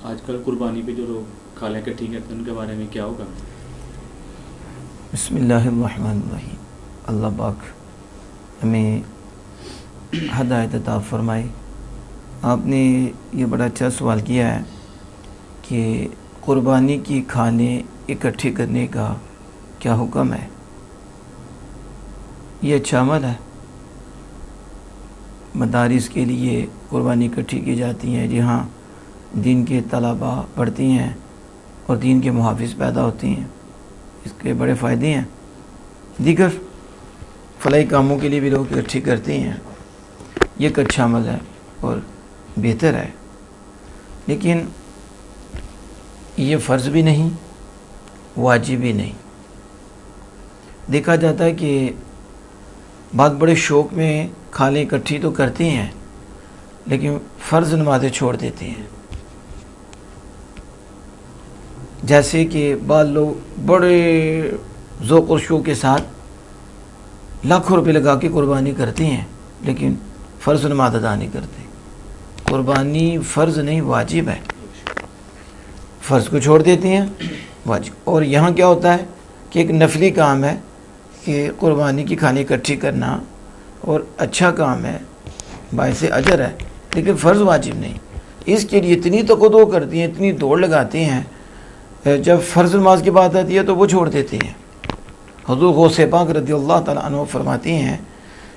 آج کل قربانی پہ جو لوگ کھالیں اکٹھی کرتے ہیں ان کے بارے میں کیا ہوگا؟ بسم اللہ الرحمن الرحیم. اللہ پاک ہمیں ہدایت عطا فرمائے. آپ نے یہ بڑا اچھا سوال کیا ہے کہ قربانی کی کھالیں اکٹھی کرنے کا کیا حکم ہے. یہ اچھا عمل ہے. مدارس کے لیے قربانی اکٹھی کی جاتی ہیں جہاں دین کے طلباء پڑھتی ہیں اور دین کے محافظ پیدا ہوتی ہیں. اس کے بڑے فائدے ہیں. دیگر فلاحی کاموں کے لیے بھی لوگ اکٹھی کرتے ہیں. یہ ایک اچھا عمل ہے اور بہتر ہے، لیکن یہ فرض بھی نہیں، واجب بھی نہیں. دیکھا جاتا ہے کہ بہت بڑے شوق میں کھالیں اکٹھی تو کرتے ہیں لیکن فرض نمازیں چھوڑ دیتے ہیں. جیسے کہ بعض لوگ بڑے ذوق و شوق کے ساتھ لاکھوں روپے لگا کے قربانی کرتے ہیں لیکن فرض نماز ادا نہیں کرتے. قربانی فرض نہیں، واجب ہے. فرض کو چھوڑ دیتے ہیں، واجب. اور یہاں کیا ہوتا ہے کہ ایک نفلی کام ہے کہ قربانی کی کھانے اکٹھی کرنا، اور اچھا کام ہے، باعث اجر ہے، لیکن فرض واجب نہیں. اس کے لیے اتنی تقدو کرتی ہیں، اتنی دوڑ لگاتے ہیں، جب فرض نماز کی بات آتی ہے تو وہ چھوڑ دیتے ہیں. حضور غوث پاک رضی اللہ تعالیٰ عنہ فرماتے ہیں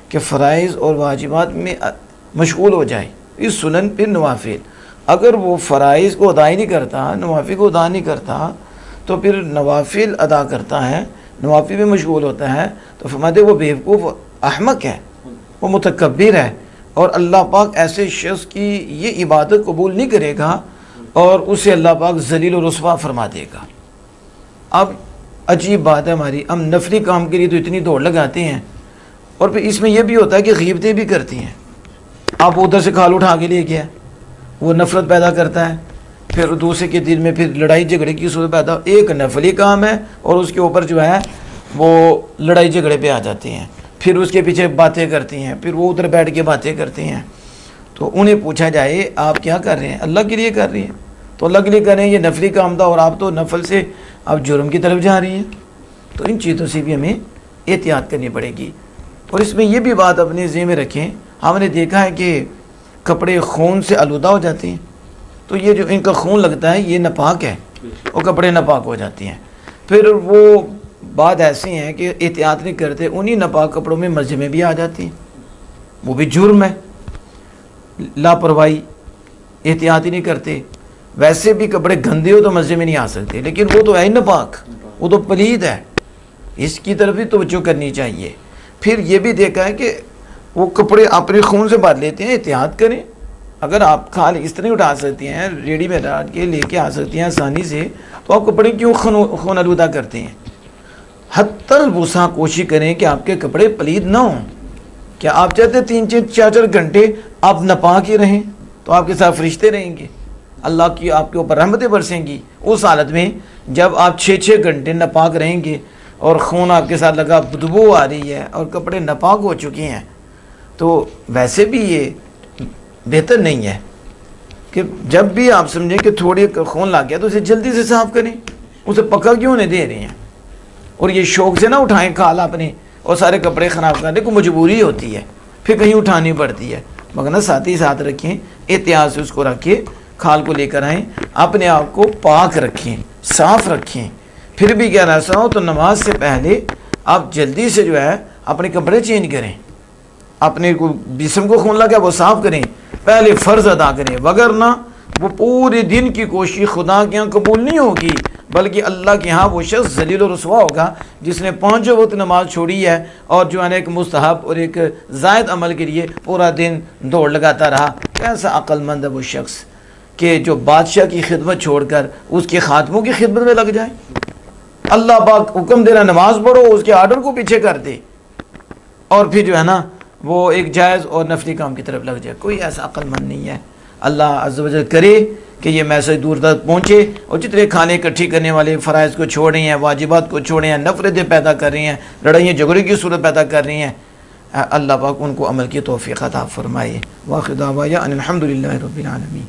کہ فرائض اور واجبات میں مشغول ہو جائے، اس سنن پھر نوافل. اگر وہ فرائض کو ادا ہی نہیں کرتا، نوافل کو ادا نہیں کرتا، تو پھر نوافل ادا کرتا ہے، نوافل میں مشغول ہوتا ہے، تو فرماتے وہ بیوقوف احمق ہے، وہ متکبر ہے، اور اللہ پاک ایسے شخص کی یہ عبادت قبول نہیں کرے گا اور اسے اللہ پاک ذلیل و رسوا فرما دے گا. اب عجیب بات ہے ہماری، ہم نفلی کام کے لیے تو اتنی دوڑ لگاتے ہیں، اور پھر اس میں یہ بھی ہوتا ہے کہ غیبتیں بھی کرتی ہیں. آپ ادھر سے کھال اٹھا کے لے گیا، وہ نفرت پیدا کرتا ہے، پھر دوسرے کے دل میں پھر لڑائی جھگڑے کی صورت پیدا. ایک نفلی کام ہے اور اس کے اوپر جو ہے وہ لڑائی جھگڑے پہ آ جاتے ہیں، پھر اس کے پیچھے باتیں کرتی ہیں، پھر وہ ادھر بیٹھ کے باتیں کرتے ہیں. تو انہیں پوچھا جائے آپ کیا کر رہے ہیں؟ اللہ کے لیے کر رہی ہیں. تو اللہ کے لیے کر رہے ہیں، یہ نفلی کام تھا اور آپ تو نفل سے آپ جرم کی طرف جا رہی ہیں. تو ان چیزوں سے بھی ہمیں احتیاط کرنی پڑے گی. اور اس میں یہ بھی بات اپنے ذہن میں رکھیں، ہم نے دیکھا ہے کہ کپڑے خون سے آلودہ ہو جاتے ہیں، تو یہ جو ان کا خون لگتا ہے یہ ناپاک ہے اور کپڑے ناپاک ہو جاتے ہیں. پھر وہ بات ایسی ہیں کہ احتیاط نہیں کرتے، انہی ناپاک کپڑوں میں مسجد میں بھی آ جاتی ہیں، وہ بھی جرم ہے. لاپرواہی، احتیاط ہی نہیں کرتے. ویسے بھی کپڑے گندے ہو تو مسجد میں نہیں آ سکتے، لیکن وہ تو ہے ہی ناپاک، وہ تو پلید ہے، اس کی طرف بھی توجہ کرنی چاہیے. پھر یہ بھی دیکھا ہے کہ وہ کپڑے اپنے خون سے بات لیتے ہیں. احتیاط کریں. اگر آپ کھال اس طرح اٹھا سکتی ہیں، ریڈی میں ڈال کے لے کے آ سکتی ہیں آسانی سے، تو آپ کپڑے کیوں خون آلودہ کرتے ہیں؟ حتی الوسع کوشش کریں کہ آپ کے کپڑے پلید نہ ہوں. کیا آپ چاہتے 3-4 گھنٹے آپ ناپاک ہی رہیں؟ تو آپ کے ساتھ فرشتے رہیں گے، اللہ کی آپ کے اوپر رحمتیں برسیں گی. اس حالت میں جب آپ 6 گھنٹے ناپاک رہیں گے اور خون آپ کے ساتھ لگا، بدبو آ رہی ہے اور کپڑے ناپاک ہو چکے ہیں، تو ویسے بھی یہ بہتر نہیں ہے کہ جب بھی آپ سمجھیں کہ تھوڑی خون لگ گیا تو اسے جلدی سے صاف کریں. اسے پکا کیوں نہیں دے رہے ہیں؟ اور یہ شوق سے نہ اٹھائیں کھال اپنے اور سارے کپڑے خراب کرنے کو مجبوری ہوتی ہے، پھر کہیں اٹھانی پڑتی ہے. مگر نہ ساتھ ہی ساتھ رکھیں، احتیاط سے اس کو رکھ کے کھال کو لے کر آئیں، اپنے آپ کو پاک رکھیں، صاف رکھیں. پھر بھی کیا ایسا ہو تو نماز سے پہلے آپ جلدی سے جو ہے اپنے کپڑے چینج کریں، اپنے کو جسم کو خون لگا وہ صاف کریں، پہلے فرض ادا کریں. وگرنہ وہ پورے دن کی کوشش خدا کے یہاں قبول نہیں ہوگی، بلکہ اللہ کے ہاں وہ شخص ذلیل و رسوا ہوگا جس نے 5 وقت نماز چھوڑی ہے اور جو ہے ایک مستحب اور ایک زائد عمل کے لیے پورا دن دوڑ لگاتا رہا. کیسا عقل مند ہے وہ شخص کہ جو بادشاہ کی خدمت چھوڑ کر اس کے خاتموں کی خدمت میں لگ جائے. اللہ پاک حکم دے رہا نماز پڑھو، اس کے آرڈر کو پیچھے کر دے اور پھر جو ہے نا وہ ایک جائز اور نفلی کام کی طرف لگ جائے. کوئی ایسا عقل مند نہیں ہے. اللہ عز و جل کرے کہ یہ میسج دور تک پہنچے، اور جتنے کھانے اکٹھی کرنے والے فرائض کو چھوڑ رہے ہیں، واجبات کو چھوڑ رہے ہیں، نفرتیں پیدا کر رہی ہیں، لڑائیاں جھگڑے کی صورت پیدا کر رہی ہیں، اللہ پاک ان کو عمل کی توفیق عطا فرمائے. واخر دعوانا ان الحمد للہ رب العالمین.